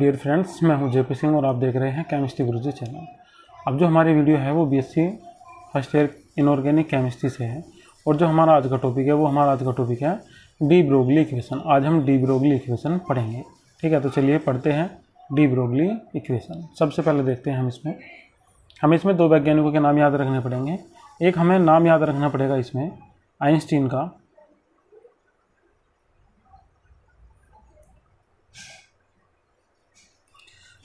Dear friends, मैं हूं JP Singh और आप देख रहे हैं केमिस्ट्री गुरुजी चैनल। अब जो हमारी वीडियो है वो BSc first year inorganic chemistry से है और जो हमारा आज का टॉपिक है वो हमारा आज का टॉपिक है डी ब्रोगली इक्वेशन। आज हम डी ब्रोगली इक्वेशन पढ़ेंगे। ठीक है, तो चलिए पढ़ते हैं डी ब्रोगली इक्वेशन। सबसे पहले देखते हैं हमें इसमें दो वैज्ञानिकों के नाम याद रखने पड़ेंगे। एक हमें नाम याद रखना पड़ेगा इसमें आइंस्टीन का,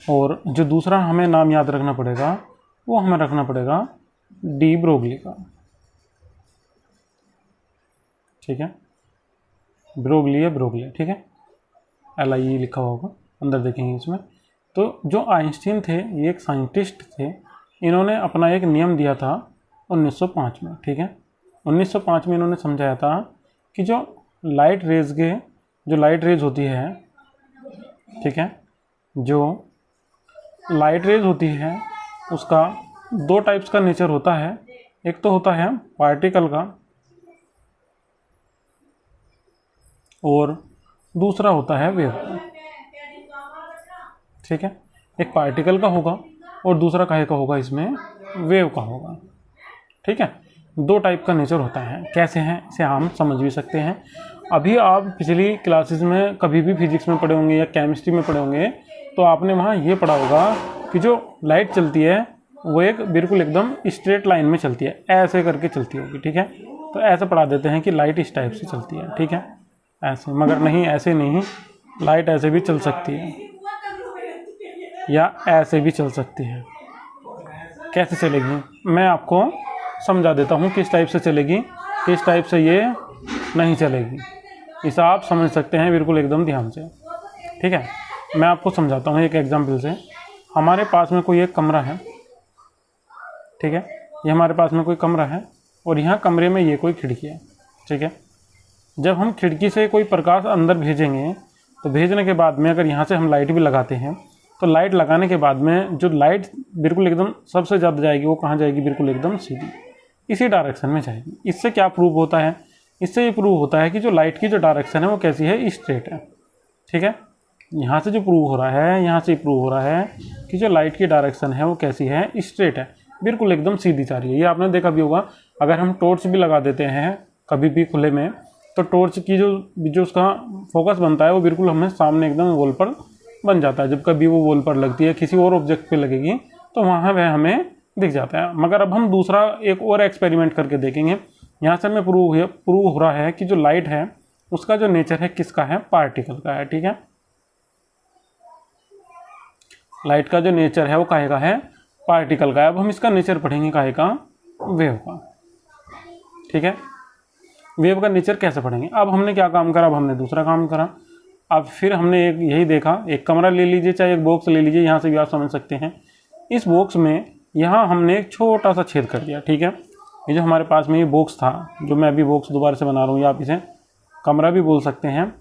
और जो दूसरा हमें नाम याद रखना पड़ेगा वो हमें रखना पड़ेगा डी ब्रोगली का। ठीक है, ब्रोगली है, ब्रोगली, ठीक है, LIE लिखा होगा अंदर, देखेंगे इसमें। तो जो आइंस्टीन थे ये एक साइंटिस्ट थे। इन्होंने अपना एक नियम दिया था 1905 में। ठीक है, 1905 में इन्होंने समझाया था कि जो लाइट रेज होती है, ठीक है, जो लाइट रेज होती है उसका दो टाइप्स का नेचर होता है। एक तो होता है पार्टिकल का और दूसरा होता है वेव का। ठीक है, एक पार्टिकल का होगा और दूसरा काहे का होगा, इसमें वेव का होगा। ठीक है, दो टाइप का नेचर होता है। कैसे हैं इसे हम समझ भी सकते हैं। अभी आप पिछली क्लासेस में कभी भी फिजिक्स में पढ़े होंगे या केमिस्ट्री में पढ़े होंगे तो आपने वहाँ ये पढ़ा होगा कि जो लाइट चलती है वो एक बिल्कुल एकदम स्ट्रेट लाइन में चलती है, ऐसे करके चलती होगी। ठीक है, तो ऐसे पढ़ा देते हैं कि लाइट इस टाइप से चलती है। ठीक है, ऐसे, मगर नहीं, ऐसे नहीं, लाइट ऐसे भी चल सकती है या ऐसे भी चल सकती है। कैसे चलेगी मैं आपको समझा देता हूँ, किस टाइप से चलेगी, किस टाइप से ये नहीं चलेगी। इसे आप समझ सकते हैं बिल्कुल एकदम ध्यान से। ठीक है, मैं आपको समझाता हूँ एक एग्जांपल से। हमारे पास में कोई एक कमरा है, ठीक है, ये हमारे पास में कोई कमरा है और यहाँ कमरे में ये कोई खिड़की है। ठीक है, जब हम खिड़की से कोई प्रकाश अंदर भेजेंगे तो भेजने के बाद में अगर यहाँ से हम लाइट भी लगाते हैं तो लाइट लगाने के बाद में जो लाइट बिल्कुल एकदम सबसे ज़्यादा जाएगी वो कहाँ जाएगी, बिल्कुल एकदम सीधी इसी डायरेक्शन में जाएगी। इससे क्या प्रूव होता है, इससे ये प्रूव होता है कि जो लाइट की जो डायरेक्शन है वो कैसी है, स्ट्रेट है। ठीक है, यहाँ से जो प्रूव हो रहा है, यहाँ से प्रूव हो रहा है कि जो लाइट की डायरेक्शन है वो कैसी है, स्ट्रेट है, बिल्कुल एकदम सीधी जा रही है। ये आपने देखा भी होगा, अगर हम टॉर्च भी लगा देते हैं कभी भी खुले में तो टॉर्च की जो उसका फोकस बनता है वो बिल्कुल हमें सामने एकदम वॉल पर बन जाता है। जब कभी वो वॉल पर लगती है, किसी और ऑब्जेक्ट पे लगेगी तो वहाँ वह हमें दिख जाता है। मगर अब हम दूसरा एक और एक्सपेरिमेंट करके देखेंगे। यहाँ से हमें प्रूव हो रहा है कि जो लाइट है उसका जो नेचर है किसका है, पार्टिकल का है। ठीक है, लाइट का जो नेचर है वो काहे का है, पार्टिकल का है। अब हम इसका नेचर पढ़ेंगे काहे का, वेव का। ठीक है, वेव का नेचर कैसे पढ़ेंगे। अब हमने क्या काम करा, अब हमने दूसरा काम करा। अब फिर हमने यही देखा, एक कमरा ले लीजिए चाहे एक बॉक्स ले लीजिए, यहाँ से भी आप समझ सकते हैं। इस बॉक्स में यहाँ हमने एक छोटा सा छेद कर दिया। ठीक है, ये जो हमारे पास में ये बॉक्स था, जो मैं अभी बॉक्स दोबारा से बना रहा हूँ, या आप इसे कमरा भी बोल सकते हैं।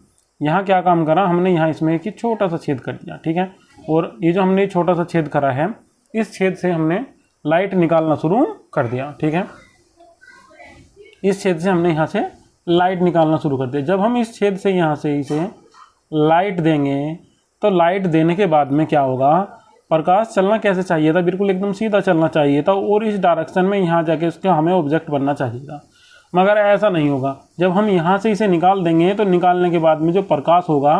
यहाँ क्या काम करा हमने, यहाँ इसमें एक छोटा सा छेद कर दिया। ठीक है, और ये जो हमने छोटा सा छेद करा है, इस छेद से हमने लाइट निकालना शुरू कर दिया। ठीक है, इस छेद से हमने यहाँ से लाइट निकालना शुरू कर दिया। जब हम इस छेद से यहाँ से इसे लाइट देंगे तो लाइट देने के बाद में क्या होगा, प्रकाश चलना कैसे चाहिए था, बिल्कुल एकदम सीधा चलना चाहिए था और इस डायरेक्शन में यहाँ जाके उसका हमें ऑब्जेक्ट बनना चाहिए था। मगर ऐसा नहीं होगा। जब हम यहाँ से इसे निकाल देंगे तो निकालने के बाद में जो प्रकाश होगा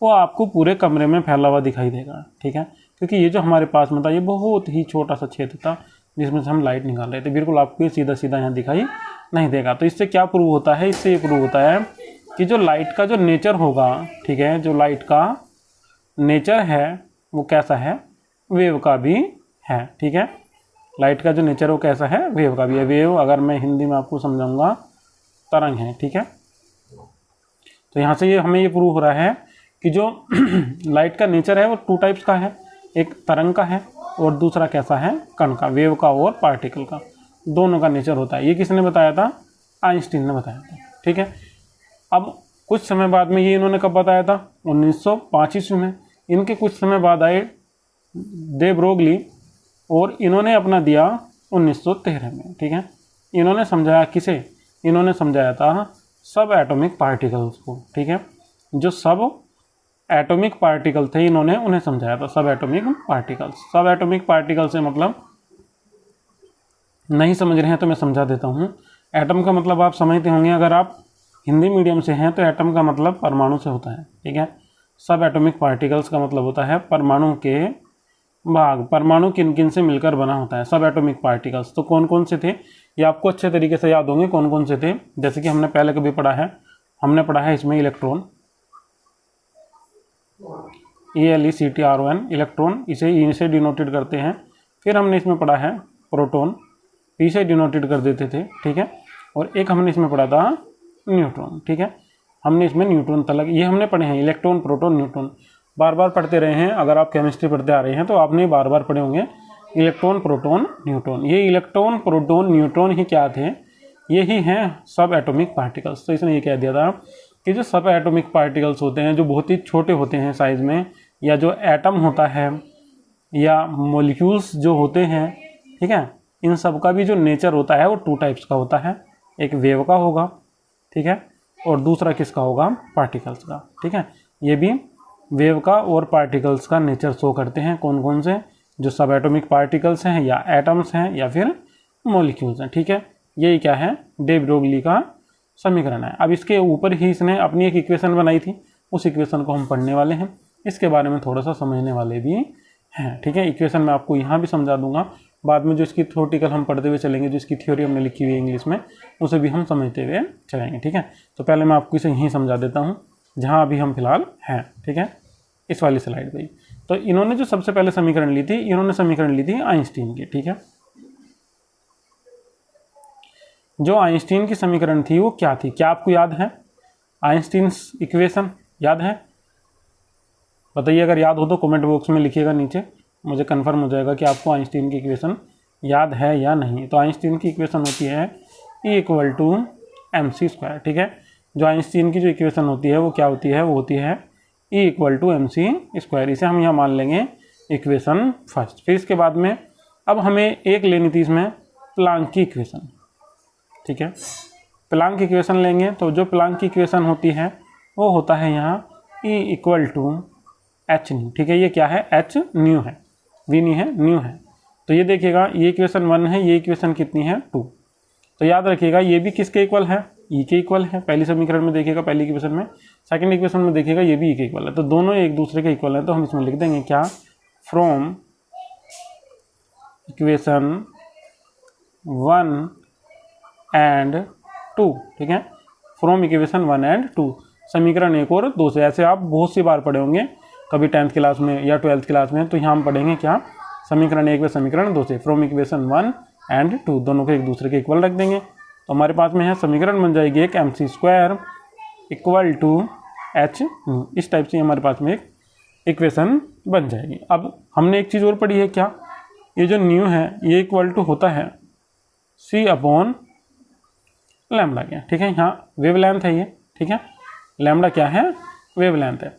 वो आपको पूरे कमरे में फैला हुआ दिखाई देगा। ठीक है, क्योंकि ये जो हमारे पास में था ये बहुत ही छोटा सा छेद था जिसमें से हम लाइट निकाल रहे थे, बिल्कुल आपको ये सीधा सीधा यहाँ दिखाई नहीं देगा। तो इससे क्या प्रूव होता है, इससे ये प्रूव होता है कि जो लाइट का जो नेचर होगा, ठीक है, जो लाइट का नेचर है वो कैसा है, वेव का भी है। ठीक है, लाइट का जो नेचर वो कैसा है, वेव का भी है। वेव अगर मैं हिंदी में आपको समझाऊंगा, तरंग है। ठीक है, तो यहाँ से ये हमें ये प्रूव हो रहा है कि जो लाइट का नेचर है वो टू टाइप्स का है, एक तरंग का है और दूसरा कैसा है, कण का, वेव का और पार्टिकल का, दोनों का नेचर होता है। ये किसने बताया था, आइंस्टीन ने बताया था। ठीक है, अब कुछ समय बाद में ये इन्होंने कब बताया था, 1905 ईस्वी में। इनके कुछ समय बाद आए दे ब्रोगली और इन्होंने अपना दिया 1913 में। ठीक है, इन्होंने समझाया किसे, इन्होंने समझाया था सब एटॉमिक पार्टिकल्स को। ठीक है, जो सब एटॉमिक पार्टिकल थे, इन्होंने उन्हें समझाया था सब एटॉमिक पार्टिकल्स। सब एटॉमिक पार्टिकल से मतलब नहीं समझ रहे हैं तो मैं समझा देता हूँ। एटम का मतलब आप समझते होंगे, अगर आप हिंदी मीडियम से हैं तो एटम का मतलब परमाणु से होता है, ठीक है। सब एटॉमिक पार्टिकल्स का मतलब होता है परमाणु के भाग, परमाणु किन किन से मिलकर बना होता है सब एटॉमिक पार्टिकल्स। तो कौन कौन से थे ये आपको अच्छे तरीके से याद होंगे कौन कौन से थे। जैसे कि हमने पहले कभी पढ़ा है, हमने पढ़ा है इसमें इलेक्ट्रॉन, ELECTRON इलेक्ट्रॉन, इसे ई से डिनोटेड करते हैं। फिर हमने इसमें पढ़ा है प्रोटॉन, पी से डिनोटेड कर देते थे, ठीक है। और एक हमने इसमें पढ़ा था न्यूट्रॉन, ठीक है। हमने इसमें न्यूट्रॉन तलक, ये हमने पढ़े हैं इलेक्ट्रॉन प्रोटॉन न्यूट्रॉन, बार बार पढ़ते रहे हैं। अगर आप केमिस्ट्री पढ़ते आ रहे हैं तो आपने बार बार पढ़े होंगे इलेक्ट्रॉन प्रोटॉन न्यूट्रॉन। ये इलेक्ट्रॉन प्रोटॉन न्यूट्रॉन ही क्या थे, यही हैं सब एटॉमिक पार्टिकल्स। तो इसने ये कह दिया था कि जो सब एटॉमिक पार्टिकल्स होते हैं, जो बहुत ही छोटे होते हैं साइज में, या जो एटम होता है या मॉलिक्यूल्स जो होते हैं, ठीक है, इन सब का भी जो नेचर होता है वो 2 टाइप्स का होता है। एक वेव का होगा, ठीक है, और दूसरा किसका होगा, पार्टिकल्स का, ठीक है। ये भी वेव का और पार्टिकल्स का नेचर शो करते हैं। कौन कौन से, जो सब एटॉमिक पार्टिकल्स हैं या एटम्स हैं या फिर मॉलिक्यूल्स हैं, ठीक है। यही क्या है, डे ब्रोगली का समीकरण है। अब इसके ऊपर ही इसने अपनी एक इक्वेशन बनाई थी, उस इक्वेशन को हम पढ़ने वाले हैं, इसके बारे में थोड़ा सा समझने वाले भी हैं, ठीक है। इक्वेशन मैं आपको यहाँ भी समझा दूंगा, बाद में जो इसकी थ्योरेटिकल हम पढ़ते हुए चलेंगे, जो इसकी थ्योरी हमने लिखी हुई है इंग्लिश में, उसे भी हम समझते हुए चलेंगे, ठीक है। तो पहले मैं आपको इसे यहीं समझा देता हूँ जहाँ अभी हम फिलहाल हैं, ठीक है, इस वाली स्लाइड पे। तो इन्होंने जो सबसे पहले समीकरण ली थी, इन्होंने समीकरण ली थी आइंस्टीन की, ठीक है। जो आइंस्टीन की समीकरण थी वो क्या थी, क्या आपको याद है, आइंस्टीन इक्वेशन याद है, बताइए। अगर याद हो तो कमेंट बॉक्स में लिखिएगा नीचे, मुझे कंफर्म हो जाएगा कि आपको आइंस्टीन की इक्वेशन याद है या नहीं। तो आइंस्टीन की इक्वेशन होती है E = mc², ठीक है। जो आइंस्टीन की जो इक्वेशन होती है वो क्या होती है, वो होती है E = mc²। इसे हम यहाँ मान लेंगे इक्वेशन फर्स्ट। फिर इसके बाद में अब हमें एक लेनी थी इसमें प्लांक की इक्वेशन, ठीक है। प्लांक की इक्वेशन लेंगे तो जो प्लांक की इक्वेशन होती है वो होता है यहाँ E = h², ठीक है। ये क्या है, h न्यू है, v नहीं है, न्यू है। तो ये देखिएगा, ये इक्वेशन 1 है, ये इक्वेशन कितनी है, 2। तो याद रखिएगा ये भी किसके इक्वल है, E के इक्वल है। पहली समीकरण में देखिएगा, पहली इक्वेशन में, सेकंड इक्वेशन में देखिएगा ये भी E के इक्वल है। तो दोनों एक दूसरे के इक्वल है। तो हम इसमें लिख देंगे क्या, फ्रॉम इक्वेशन 1 and 2, ठीक है। फ्रॉम इक्वेशन 1 and 2, समीकरण 1 और 2 से। ऐसे आप बहुत सी बार पढ़े होंगे, कभी 10th क्लास में या 12th क्लास में। तो यहाँ हम पढ़ेंगे क्या, समीकरण 1 व समीकरण 2 से, फ्रॉम इक्वेशन 1 and 2, दोनों को एक दूसरे के इक्वल रख देंगे। तो हमारे पास में है समीकरण बन जाएगी एक mc² = h। इस टाइप से हमारे पास में एक इक्वेशन बन जाएगी। अब हमने एक चीज़ और पढ़ी है, क्या, ये जो न्यू है ये इक्वल टू होता है c/λ क्या, ठीक है। यहाँ वेवलेंथ है ये, ठीक है, लैम्डा क्या है, वेवलेंथ है।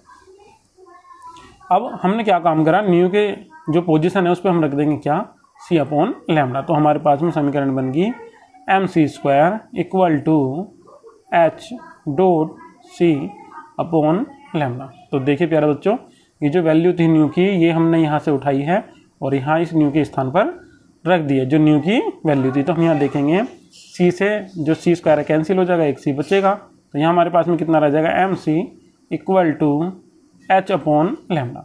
अब हमने क्या काम करा, न्यू के जो पोजीशन है उस पर हम रख देंगे क्या, c/λ। तो हमारे पास में समीकरण बन गई mc² = h.c/λ। तो देखिए प्यारे बच्चों, ये जो वैल्यू थी न्यू की, ये हमने यहाँ से उठाई है और यहाँ इस न्यू के स्थान पर रख दी है, जो न्यू की वैल्यू थी। तो हम यहाँ देखेंगे c से जो c² कैंसिल हो जाएगा, एक c बचेगा। तो यहाँ हमारे पास में कितना रह जाएगा, mc = h/λ,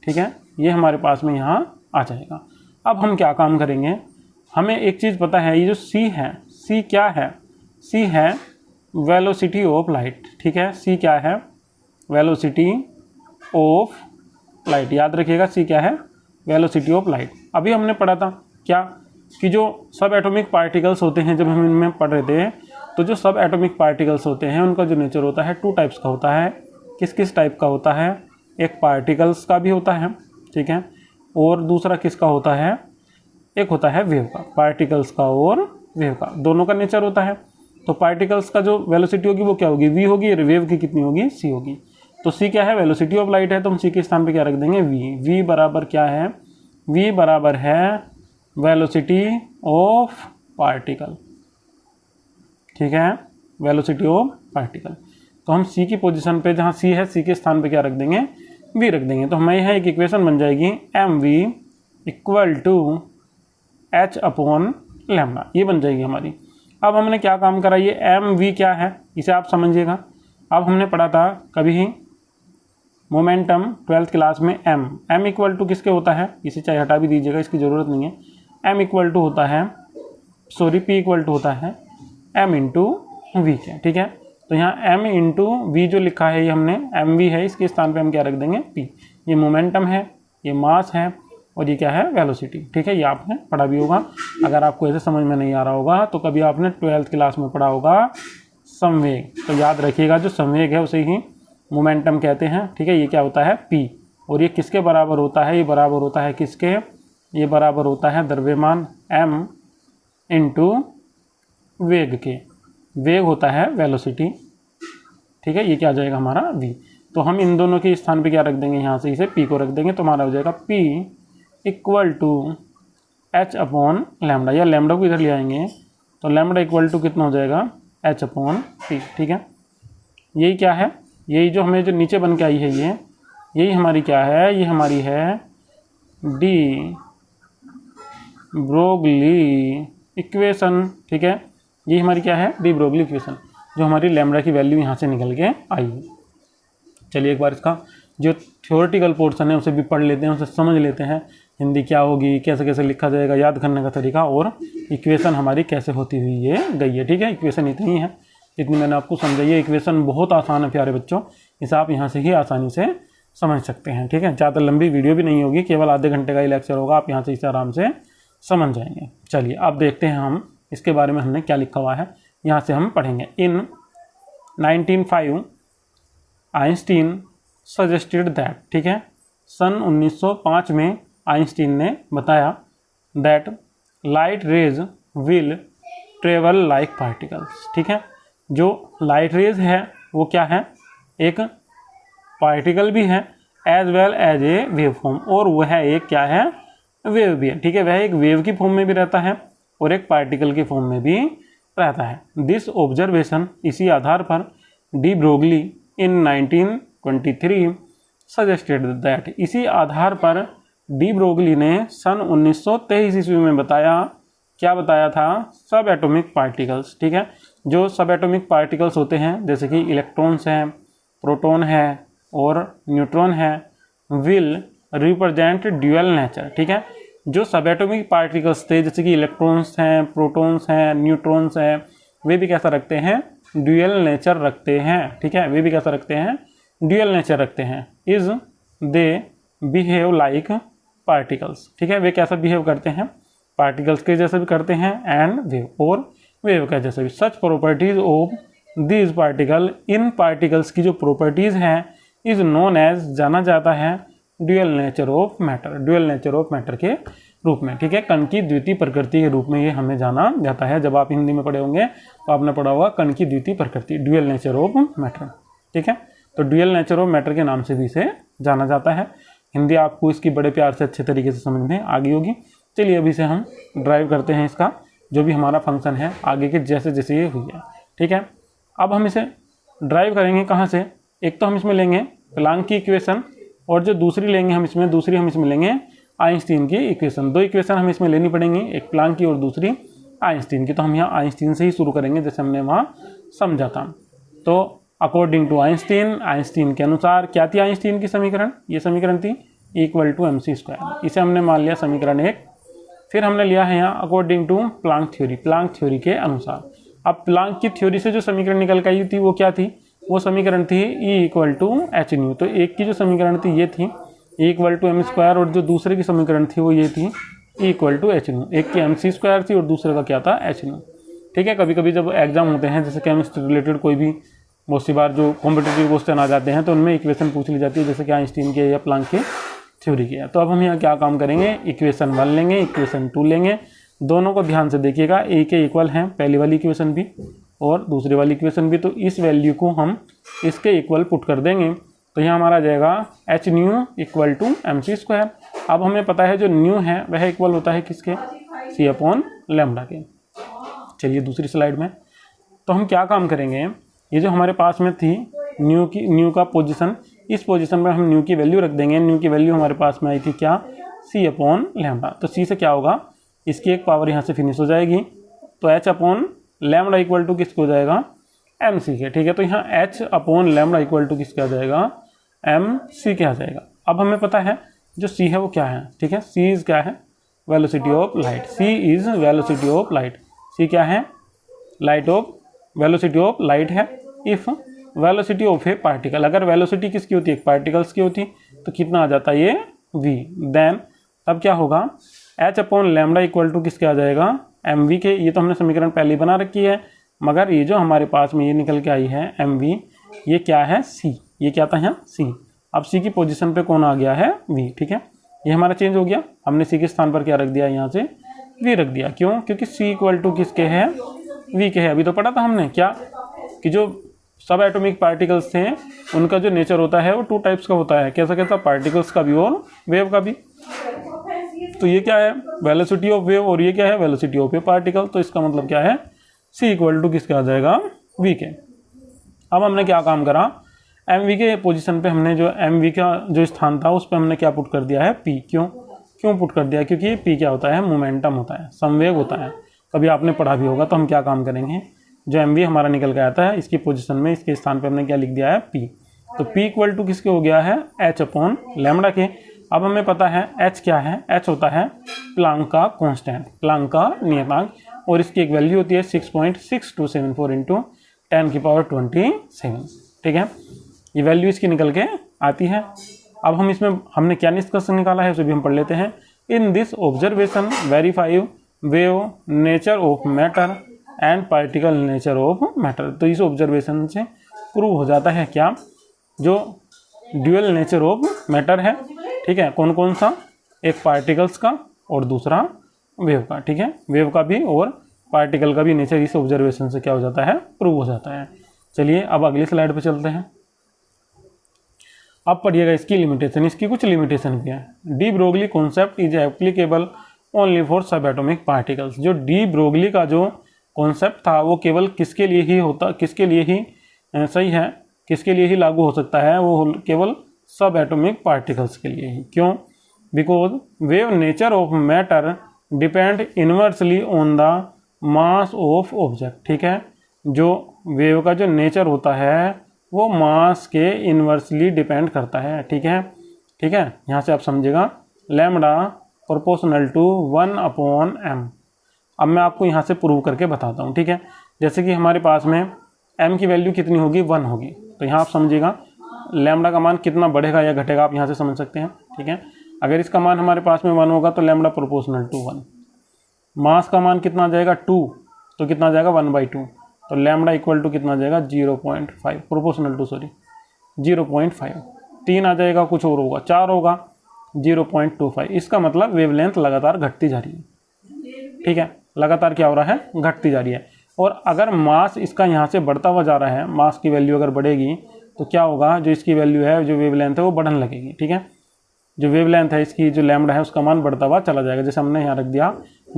ठीक है। ये हमारे पास में यहाँ आ जाएगा। अब हम क्या काम करेंगे, हमें एक चीज़ पता है, ये जो c है, c क्या है, c है वेलोसिटी ऑफ लाइट, ठीक है। c क्या है, वेलोसिटी ऑफ लाइट, याद रखिएगा c क्या है, वेलोसिटी ऑफ लाइट। अभी हमने पढ़ा था क्या, कि जो सब एटॉमिक पार्टिकल्स होते हैं, जब हम इनमें पढ़ रहे थे, तो जो सब एटॉमिक पार्टिकल्स होते हैं उनका जो नेचर होता है 2 टाइप्स का होता है। किस किस टाइप का होता है, एक पार्टिकल्स का भी होता है, ठीक है, और दूसरा किसका होता है, एक होता है वेव का। पार्टिकल्स का और वेव का दोनों का नेचर होता है। तो पार्टिकल्स का जो वेलोसिटी होगी वो क्या होगी, v होगी, और वेव की कितनी होगी, c होगी। तो c क्या है, वेलोसिटी ऑफ लाइट है, तो हम c के स्थान पे क्या रख देंगे, v बराबर क्या है, v बराबर है वेलोसिटी ऑफ पार्टिकल, ठीक है, वेलोसिटी ऑफ पार्टिकल। तो हम c की पोजीशन पे, जहाँ c है, c के स्थान पे क्या रख देंगे, वी रख देंगे। तो हमें यहाँ एक इक्वेशन बन जाएगी M V equal to H upon lambda, ये बन जाएगी हमारी। अब हमने क्या काम करा, ये एम वी क्या है इसे आप समझिएगा। अब हमने पढ़ा था कभी मोमेंटम 12th क्लास में एम इक्वल टू किसके होता है, इसे चाहे हटा भी दीजिएगा, इसकी ज़रूरत नहीं है। एम इक्वल टू होता है पी इक्वल टू होता है एम इंटू वी के, ठीक है। तो यहाँ एम इंटू वी जो लिखा है ये हमने एम वी है, इसके स्थान पे हम क्या रख देंगे पी। ये मोमेंटम है, ये मास है, और ये क्या है वेलोसिटी, ठीक है। ये आपने पढ़ा भी होगा। अगर आपको ऐसे समझ में नहीं आ रहा होगा तो कभी आपने 12th क्लास में पढ़ा होगा संवेग, तो याद रखिएगा जो संवेग है उसे ही मोमेंटम कहते हैं, ठीक है। ये क्या होता है पी, और ये किसके बराबर होता है, ये बराबर होता है किसके, ये बराबर होता है द्रव्यमान एम इंटू वेग के। वेग होता है वेलोसिटी, ठीक है। ये क्या आ जाएगा हमारा v। तो हम इन दोनों के स्थान पे क्या रख देंगे, यहाँ से इसे p को रख देंगे, तो हमारा हो जाएगा p equal to h upon lambda, या लैम्डा को इधर ले आएंगे तो लैम्डा इक्वल टू कितना हो जाएगा h अपॉन p, ठीक है। यही क्या है, यही जो हमें जो नीचे बन के आई है यही हमारी क्या है, ये हमारी है डी ब्रोगली इक्वेशन, ठीक है। ये हमारी क्या है डी ब्रोगली इक्वेशन, जो हमारी लैम्डा की वैल्यू यहाँ से निकल के आई है। चलिए एक बार इसका जो थ्योरेटिकल पोर्शन है उसे भी पढ़ लेते हैं, उसे समझ लेते हैं, हिंदी क्या होगी, कैसे कैसे लिखा जाएगा, याद करने का तरीका, और इक्वेशन हमारी कैसे होती हुई ये गई है, ठीक है। इक्वेशन इतनी है, इतनी मैंने आपको समझाई है। इक्वेशन बहुत आसान है प्यारे बच्चों, इसे आप यहाँ से ही आसानी से समझ सकते हैं, ठीक है। ज़्यादा लंबी वीडियो भी नहीं होगी, केवल आधे घंटे का ही लेक्चर होगा, आप यहाँ से इसे आराम से समझ जाएंगे। चलिए अब देखते हैं हम इसके बारे में हमने क्या लिखा हुआ है, यहाँ से हम पढ़ेंगे। इन 1905 आइंस्टीन सजेस्टेड दैट, ठीक है। सन 1905 में आइंस्टीन ने बताया that light rays will travel like particles, ठीक है। जो लाइट रेज है वो क्या है, एक पार्टिकल भी है as well as a wave form, और वह एक क्या है वेव भी है, ठीक है। वह एक वेव की फॉर्म में भी रहता है और एक पार्टिकल की फॉर्म में भी रहता है। दिस ऑब्जर्वेशन, इसी आधार पर de Broglie in 1923 suggested that, इसी आधार पर डी ब्रोगली ने सन 1923 ईस्वी में बताया, क्या बताया था, सब एटॉमिक पार्टिकल्स, ठीक है। जो सब एटॉमिक पार्टिकल्स होते हैं जैसे कि इलेक्ट्रॉन्स हैं, प्रोटॉन है और न्यूट्रॉन है, विल रिप्रेजेंट ड्यूअल नेचर, ठीक है। जो सब एटॉमिक पार्टिकल्स थे जैसे कि इलेक्ट्रॉन्स हैं, प्रोटॉन्स हैं, न्यूट्रॉन्स हैं, वे भी कैसा रखते हैं, ड्यूअल नेचर रखते हैं, ठीक है। वे भी कैसा रखते हैं, ड्यूअल नेचर रखते हैं। Is they behave like particles, ठीक है। वे कैसा बिहेव करते हैं, पार्टिकल्स के जैसे भी करते हैं, एंड वेव, और वेव के जैसे भी। Such properties of these particle, इन पार्टिकल्स की जो प्रॉपर्टीज़ हैं, इज नोन एज, जाना जाता है dual nature of matter, dual nature of matter के रूप में, ठीक है। कण की द्वितीय प्रकृति के रूप में ये हमें जाना जाता है। जब आप हिंदी में पढ़े होंगे तो आपने पढ़ा होगा कण की द्वितीय प्रकृति, ड्यूअल नेचर ऑफ मैटर, ठीक है। तो ड्यूअल नेचर ऑफ मैटर के नाम से भी इसे जाना जाता है। हिंदी आपको इसकी बड़े प्यार से अच्छे तरीके से समझ में आ गई होगी। चलिए अभी से हम ड्राइव करते हैं इसका जो भी हमारा फंक्शन है आगे के जैसे जैसे ये हुई है, ठीक है। अब हम इसे ड्राइव करेंगे कहाँ से, एक तो हम इसमें लेंगे प्लांक की इक्वेशन, और जो दूसरी लेंगे हम इसमें लेंगे आइंस्टीन की इक्वेशन। दो इक्वेशन हमें इसमें लेनी पड़ेंगी, एक प्लांक की और दूसरी आइंस्टीन की। तो हम यहाँ आइंस्टीन से ही शुरू करेंगे जैसे हमने वहाँ समझा था। तो अकॉर्डिंग टू आइंस्टीन के अनुसार क्या थी आइंस्टीन की समीकरण, ये समीकरण थी इक्वल टू mc²। इसे हमने मान लिया समीकरण 1। फिर हमने लिया है यहाँ अकॉर्डिंग टू प्लांक थ्योरी के अनुसार। अब प्लांक की थ्योरी से जो समीकरण निकल के आई थी वो क्या थी, वो समीकरण थी E equal to H nu. तो एक की जो समीकरण थी ये थी E इक्वल टू m², और जो दूसरे की समीकरण थी वो ये थी E equal to H nu. एक की mc² थी और दूसरे का क्या था एच न्यू, ठीक है। कभी कभी जब एग्जाम होते हैं जैसे केमिस्ट्री रिलेटेड कोई भी बहुत सी बार जो कॉम्पिटिटिव क्वेश्चन आ जाते हैं तो उनमें इक्वेशन पूछ ली जाती है जैसे कि आइंस्टीन के या प्लांक के थ्योरी की है। तो अब हम यहाँ क्या काम करेंगे, इक्वेशन 1 लेंगे, इक्वेशन 2 लेंगे। दोनों को ध्यान से देखिएगा, ए के इक्वल हैं पहली वाली इक्वेशन भी और दूसरी वाली इक्वेशन भी। तो इस वैल्यू को हम इसके इक्वल पुट कर देंगे तो यहाँ हमारा आ जाएगा H new equal to mc²। अब हमें पता है जो न्यू है वह इक्वल होता है किसके, c अपॉन लैम्डा के। चलिए दूसरी स्लाइड में तो हम क्या काम करेंगे, ये जो हमारे पास में थी न्यू का पोजीशन, इस पोजीशन पर हम न्यू की वैल्यू रख देंगे। न्यू की वैल्यू हमारे पास में आई थी क्या, c अपॉन लैम्डा। तो c से क्या होगा, इसकी एक पावर यहाँ से फिनिश हो जाएगी, तो h upon lambda equal to किसको हो जाएगा, mc के। ठीक है, तो यहाँ h upon lambda equal to किसके आ जाएगा, mc के आ जाएगा। अब हमें पता है जो c है वो क्या है। ठीक है, c इज क्या है, velocity of light. c is velocity of light. c क्या है, light of velocity of light है। If velocity of a particle, अगर वेलोसिटी किसकी होती है, पार्टिकल्स की होती, तो कितना आ जाता है ये v। देन तब क्या होगा, h upon lambda equal to किसके आ जाएगा, mv के। ये तो हमने समीकरण पहले ही बना रखी है, मगर ये जो हमारे पास में ये निकल के आई है mv, ये क्या है c, ये क्या था यहाँ c। अब c की पोजीशन पे कौन आ गया है, v। ठीक है, ये हमारा चेंज हो गया, हमने c के स्थान पर क्या रख दिया, यहाँ से v रख दिया। क्यों, क्योंकि c इक्वल टू किसके है, v के है। अभी तो पढ़ा था हमने क्या, कि जो सब एटॉमिक पार्टिकल्स थे उनका जो नेचर होता है वो 2 टाइप्स का होता है। कैसा कैसा, पार्टिकल्स का भी और वेव का भी। तो ये क्या है, वेलोसिटी ऑफ वेव, और ये क्या है, वेलोसिटी ऑफ ए पार्टिकल। तो इसका मतलब क्या है, c इक्वल टू किसके आ जाएगा, v के। अब हमने क्या काम करा, mv के पोजीशन पे हमने जो mv का जो स्थान था उस पर हमने क्या पुट कर दिया है, p। क्यों पुट कर दिया, क्योंकि p क्या होता है, मोमेंटम होता है, संवेग होता है। कभी आपने पढ़ा भी होगा। तो हम क्या काम करेंगे, जो mv हमारा निकल के आता है इसकी पोजीशन में, इसके स्थान पे हमने क्या लिख दिया है, p। तो p इक्वल टू किसके हो गया है, h अपॉन लैम्डा के। अब हमें पता है h क्या है, h होता है प्लांक का कांस्टेंट, प्लांक का नियतांक, और इसकी एक वैल्यू होती है 6.6274 इंटू 10⁻27। ठीक है, ये वैल्यू इसकी निकल के आती है। अब हम इसमें हमने क्या निष्कर्ष निकाला है उसे भी हम पढ़ लेते हैं। In this observation verify wave nature of matter and particle nature of matter. तो इस ऑब्जर्वेशन से प्रूव हो जाता है क्या, जो ड्यूअल नेचर ऑफ मैटर है। ठीक है, कौन कौन सा, एक पार्टिकल्स का और दूसरा वेव का। ठीक है, वेव का भी और पार्टिकल का भी नेचर इस ऑब्जर्वेशन से क्या हो जाता है, प्रूव हो जाता है। चलिए अब अगली स्लाइड पे चलते हैं। अब पढ़िएगा इसकी लिमिटेशन, इसकी कुछ लिमिटेशन भी है। De Broglie concept is applicable only for सब एटॉमिक पार्टिकल्स। जो डी ब्रोगली का जो कॉन्सेप्ट था वो केवल किसके लिए ही होता, किसके लिए ही सही है, किसके लिए ही लागू हो सकता है, वो केवल सब एटॉमिक पार्टिकल्स के लिए ही। क्यों, because wave nature of matter depend inversely on the mass of object. ठीक है, जो वेव का जो नेचर होता है वो मास के इनवर्सली डिपेंड करता है। ठीक है, यहाँ से आप समझिएगा, लैम्डा प्रोपोर्शनल टू 1/m। अब मैं आपको यहाँ से प्रूव करके बताता हूँ। ठीक है, जैसे कि हमारे पास में m की वैल्यू कितनी होगी, 1 होगी। तो यहाँ आप समझिएगा लैम्डा का मान कितना बढ़ेगा या घटेगा, आप यहाँ से समझ सकते हैं। ठीक है, अगर इसका मान हमारे पास में 1 होगा तो लैम्डा प्रोपोर्शनल टू 1। मास का मान कितना आ जाएगा, 2, तो कितना आ जाएगा 1/2। तो लैम्डा इक्वल टू कितना आ जाएगा, 0.5, प्रोपोर्शनल टू 0.5। 3 आ जाएगा, कुछ और होगा, 4 होगा, 0.25। इसका मतलब वेवलेंथ लगातार घटती जा रही है। ठीक है, लगातार क्या हो रहा है, घटती जा रही है। और अगर मास इसका यहाँ से बढ़ता हुआ जा रहा है, मास की वैल्यू अगर बढ़ेगी तो क्या होगा, जो इसकी वैल्यू है, जो वेवलेंथ है वो बढ़ने लगेगी। ठीक है, जो वेवलेंथ है इसकी, जो लैम्डा है उसका मान बढ़ता हुआ चला जाएगा। जैसे हमने यहाँ रख दिया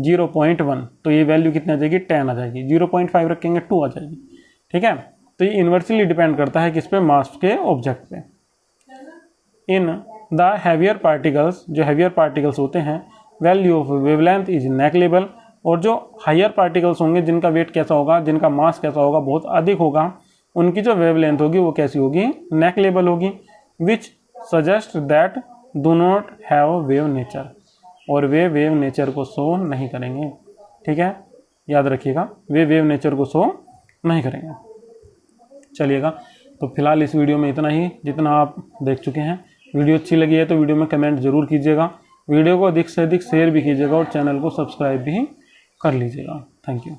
0.1, तो ये वैल्यू कितनी आ जाएगी, 10 आ जाएगी। 0.5 रखेंगे 2 आ जाएगी। ठीक है, तो ये इन्वर्सली डिपेंड करता है किस पे, मास के ऑब्जेक्ट पे। इन द हैवियर पार्टिकल्स, जो हैवियर पार्टिकल्स होते हैं, value of wavelength is negligible. और जो हायर पार्टिकल्स होंगे जिनका वेट कैसा होगा, जिनका मास कैसा होगा, बहुत अधिक होगा, उनकी जो वेवलेंथ होगी वो कैसी होगी, नेग्लिजिबल होगी। विच suggest that do not have wave nature, और वे वेव नेचर को शो नहीं करेंगे। ठीक है, याद रखिएगा, वे वेव नेचर को शो नहीं करेंगे। चलिएगा, तो फिलहाल इस वीडियो में इतना ही, जितना आप देख चुके हैं। वीडियो अच्छी लगी है तो वीडियो में कमेंट जरूर कीजिएगा, वीडियो को अधिक से अधिक शेयर भी कीजिएगा और चैनल को सब्सक्राइब भी कर लीजिएगा। Thank you.